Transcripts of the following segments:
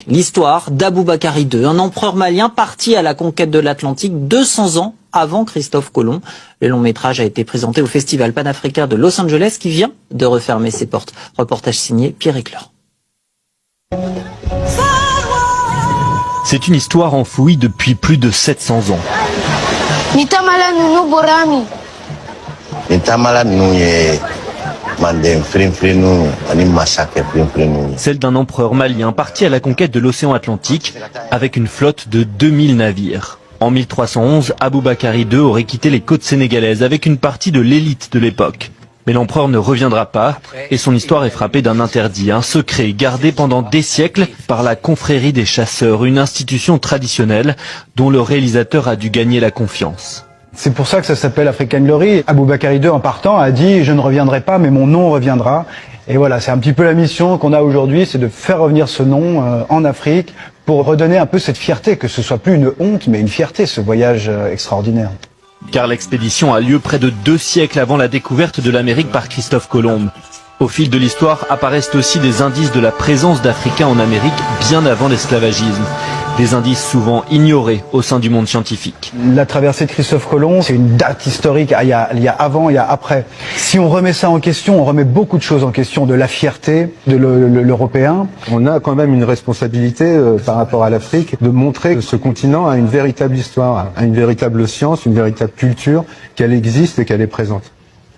L'histoire d'Aboubakari II, un empereur malien parti à la conquête de l'Atlantique 200 ans avant Christophe Colomb. Le long métrage a été présenté au Festival panafricain de Los Angeles qui vient de refermer ses portes. Reportage signé Pierre Ecleur. C'est une histoire enfouie depuis plus de 700 ans. Celle d'un empereur malien parti à la conquête de l'océan Atlantique avec une flotte de 2000 navires. En 1311, Aboubakari II aurait quitté les côtes sénégalaises avec une partie de l'élite de l'époque. Mais l'empereur ne reviendra pas et son histoire est frappée d'un interdit, un secret gardé pendant des siècles par la confrérie des chasseurs, une institution traditionnelle dont le réalisateur a dû gagner la confiance. C'est pour ça que ça s'appelle African Glory. Aboubakari II, en partant, a dit « Je ne reviendrai pas, mais mon nom reviendra ». Et voilà, c'est un petit peu la mission qu'on a aujourd'hui, c'est de faire revenir ce nom en Afrique pour redonner un peu cette fierté, que ce soit plus une honte, mais une fierté, ce voyage extraordinaire. Car l'expédition a lieu près de 2 siècles avant la découverte de l'Amérique par Christophe Colomb. Au fil de l'histoire apparaissent aussi des indices de la présence d'Africains en Amérique bien avant l'esclavagisme. Des indices souvent ignorés au sein du monde scientifique. La traversée de Christophe Colomb, c'est une date historique. Il y a avant, il y a après. Si on remet ça en question, on remet beaucoup de choses en question, de la fierté de l'Européen. On a quand même une responsabilité par rapport à l'Afrique de montrer que ce continent a une véritable histoire, a une véritable science, une véritable culture, qu'elle existe et qu'elle est présente.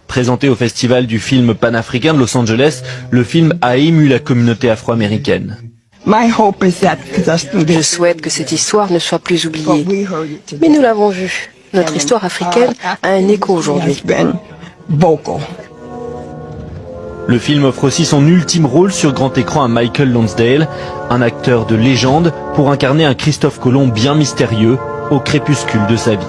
Présenté au festival du film panafricain de Los Angeles, le film a ému la communauté afro-américaine. Je souhaite que cette histoire ne soit plus oubliée. Mais nous l'avons vu. Notre histoire africaine a un écho aujourd'hui. Le film offre aussi son ultime rôle sur grand écran à Michael Lonsdale, un acteur de légende pour incarner un Christophe Colomb bien mystérieux au crépuscule de sa vie.